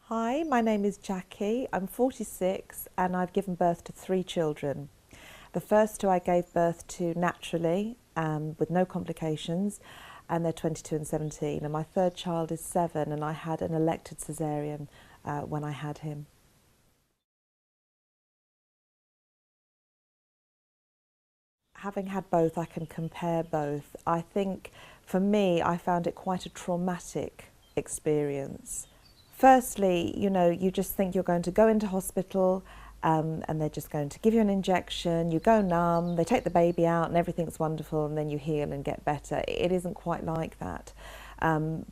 Hi, my name is Jacqui. I'm 46 and I've given birth to 3 children. The first 2 I gave birth to naturally with no complications, and they're 22 and 17. And my third child is 7 and I had an elected caesarean when I had him. Having had both, I can compare both. I think for me, I found it quite a traumatic experience. Firstly, you just think you're going to go into hospital and they're just going to give you an injection, you go numb, they take the baby out and everything's wonderful and then you heal and get better. It isn't quite like that.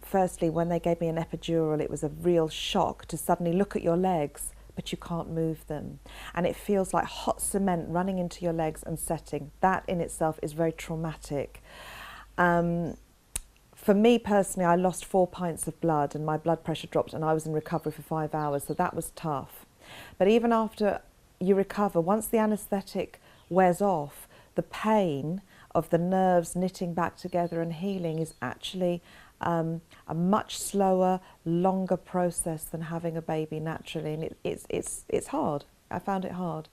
Firstly, when they gave me an epidural, it was a real shock to suddenly look at your legs, but you can't move them. And it feels like hot cement running into your legs and setting. That in itself is very traumatic. For me personally, I lost 4 pints of blood and my blood pressure dropped and I was in recovery for 5 hours, so that was tough. But even after you recover, once the anaesthetic wears off, the pain of the nerves knitting back together and healing is actually a much slower, longer process than having a baby naturally, and it's hard. I found it hard.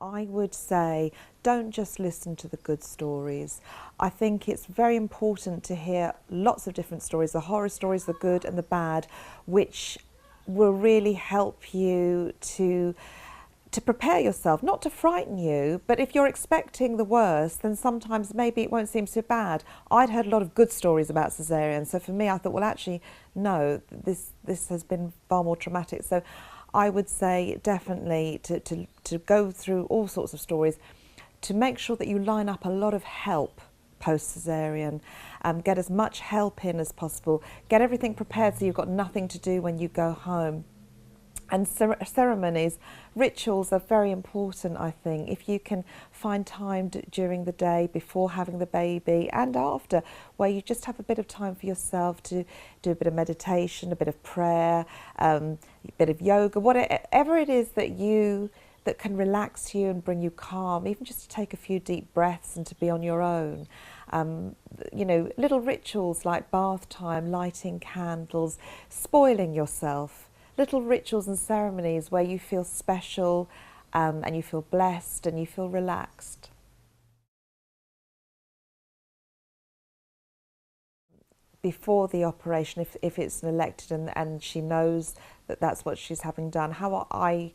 I would say don't just listen to the good stories. I think it's very important to hear lots of different stories, the horror stories, the good and the bad, which will really help you to prepare yourself, not to frighten you, but if you're expecting the worst, then sometimes maybe it won't seem so bad. I'd heard a lot of good stories about caesarean, so for me I thought, well actually, no, this has been far more traumatic. So I would say definitely to go through all sorts of stories, to make sure that you line up a lot of help post-caesarean, get as much help in as possible, get everything prepared so you've got nothing to do when you go home. And ceremonies, rituals are very important, I think. If you can find time during the day before having the baby and after, where you just have a bit of time for yourself to do a bit of meditation, a bit of prayer, a bit of yoga, whatever it is that can relax you and bring you calm, even just to take a few deep breaths and to be on your own. Little rituals like bath time, lighting candles, spoiling yourself. Little rituals and ceremonies where you feel special and you feel blessed and you feel relaxed. Before the operation, if it's an elected and she knows that that's what she's having done, how I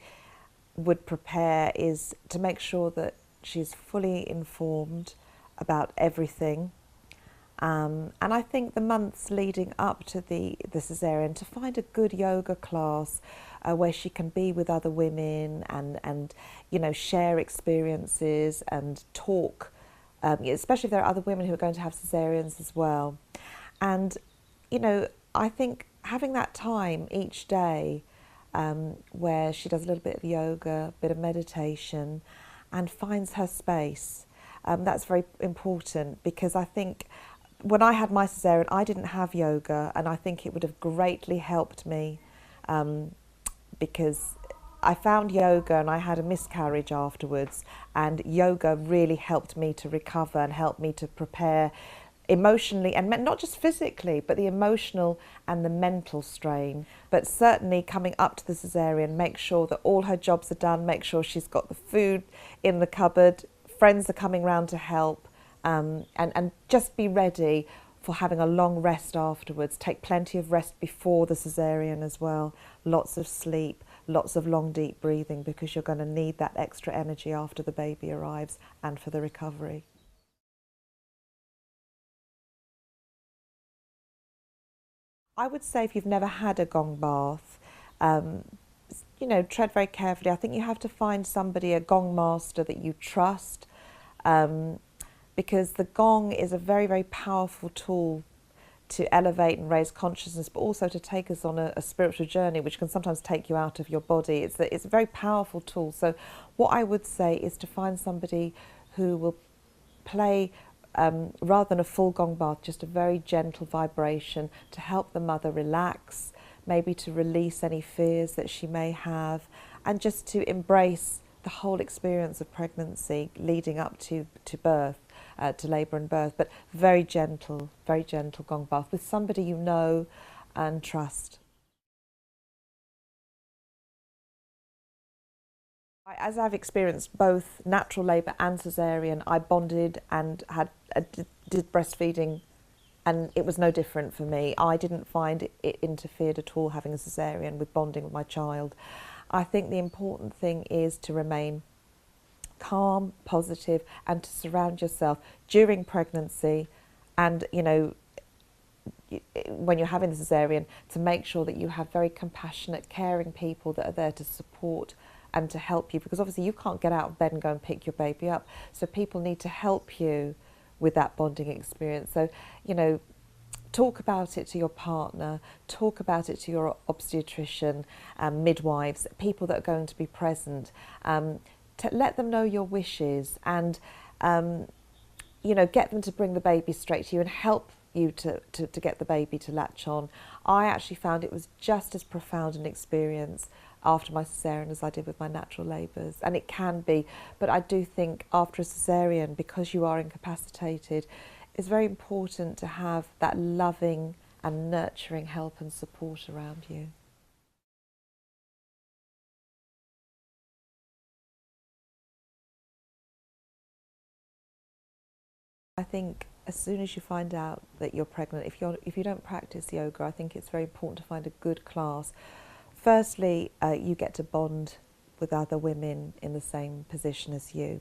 would prepare is to make sure that she's fully informed about everything. And I think the months leading up to the caesarean, to find a good yoga class where she can be with other women and share experiences and talk, especially if there are other women who are going to have caesareans as well. And I think having that time each day where she does a little bit of yoga, a bit of meditation, and finds her space, that's very important, because I think when I had my caesarean, I didn't have yoga, and I think it would have greatly helped me because I found yoga and I had a miscarriage afterwards, and yoga really helped me to recover and helped me to prepare emotionally and not just physically, but the emotional and the mental strain. But certainly coming up to the caesarean, make sure that all her jobs are done, make sure she's got the food in the cupboard, friends are coming round to help, and just be ready for having a long rest afterwards. Take plenty of rest before the caesarean as well. Lots of sleep, lots of long deep breathing, because you're going to need that extra energy after the baby arrives and for the recovery. I would say if you've never had a gong bath, tread very carefully. I think you have to find somebody, a gong master that you trust, because the gong is a very, very powerful tool to elevate and raise consciousness, but also to take us on a spiritual journey, which can sometimes take you out of your body. It's a very powerful tool. So what I would say is to find somebody who will play, rather than a full gong bath, just a very gentle vibration to help the mother relax, maybe to release any fears that she may have, and just to embrace the whole experience of pregnancy leading up to birth. to labour and birth, but very gentle gong bath with somebody you know and trust. As I've experienced both natural labour and caesarean, I bonded and did breastfeeding, and it was no different for me. I didn't find it interfered at all having a caesarean with bonding with my child. I think the important thing is to remain calm, positive, and to surround yourself during pregnancy and, you know, when you're having the caesarean, to make sure that you have very compassionate, caring people that are there to support and to help you, because obviously you can't get out of bed and go and pick your baby up. So people need to help you with that bonding experience. So, you know, talk about it to your partner, talk about it to your obstetrician, midwives, people that are going to be present, to let them know your wishes and, you know, get them to bring the baby straight to you and help you to get the baby to latch on. I actually found it was just as profound an experience after my caesarean as I did with my natural labours, and it can be, but I do think after a caesarean, because you are incapacitated, it's very important to have that loving and nurturing help and support around you. I think as soon as you find out that you're pregnant, if you don't practice yoga, I think it's very important to find a good class. Firstly, you get to bond with other women in the same position as you.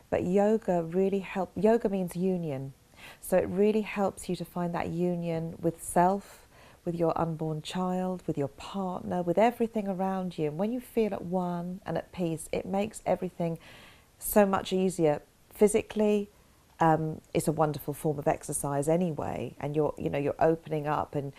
But yoga really helps. Yoga means union. So it really helps you to find that union with self, with your unborn child, with your partner, with everything around you. And when you feel at one and at peace, it makes everything so much easier. Physically, it's a wonderful form of exercise anyway, and you're opening up, and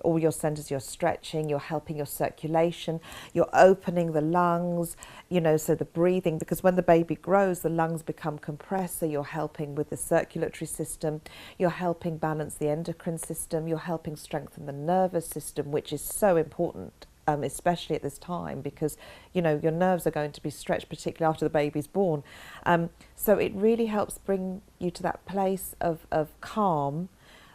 all your centres, you're stretching, you're helping your circulation, you're opening the lungs, you know, so the breathing, because when the baby grows, the lungs become compressed, so you're helping with the circulatory system, you're helping balance the endocrine system, you're helping strengthen the nervous system, which is so important, especially at this time, because, you know, your nerves are going to be stretched, particularly after the baby's born. So it really helps bring you to that place of calm,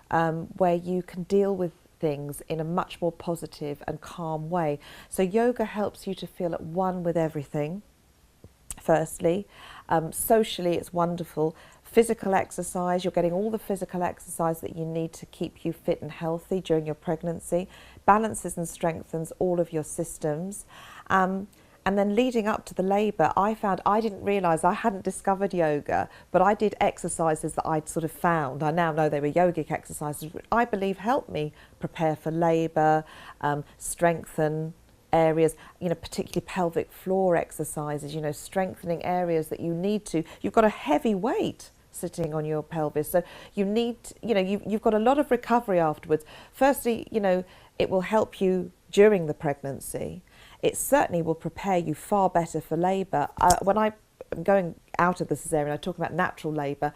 where you can deal with things in a much more positive and calm way. So yoga helps you to feel at one with everything, firstly. Socially, it's wonderful. Physical exercise, you're getting all the physical exercise that you need to keep you fit and healthy during your pregnancy, balances and strengthens all of your systems. And then leading up to the labour, I found, I didn't realise, I hadn't discovered yoga, but I did exercises that I'd sort of found. I now know they were yogic exercises, which I believe helped me prepare for labour, strengthen areas, you know, particularly pelvic floor exercises, you know, strengthening areas that you need to. You've got a heavy weight sitting on your pelvis, so you need, you know, you've got a lot of recovery afterwards. Firstly, you know, it will help you during the pregnancy. It certainly will prepare you far better for labour. When I'm going out of the caesarean, I talk about natural labour.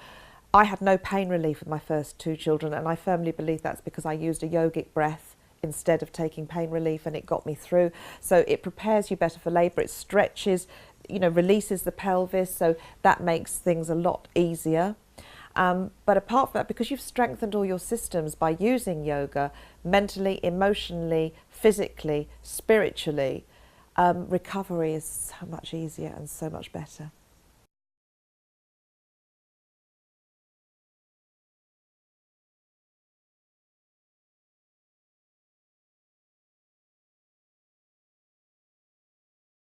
I had no pain relief with my first two children, and I firmly believe that's because I used a yogic breath instead of taking pain relief, and it got me through. So it prepares you better for labour. It stretches, you know, releases the pelvis, so that makes things a lot easier. But apart from that, because you've strengthened all your systems by using yoga, mentally, emotionally, physically, spiritually, recovery is so much easier and so much better.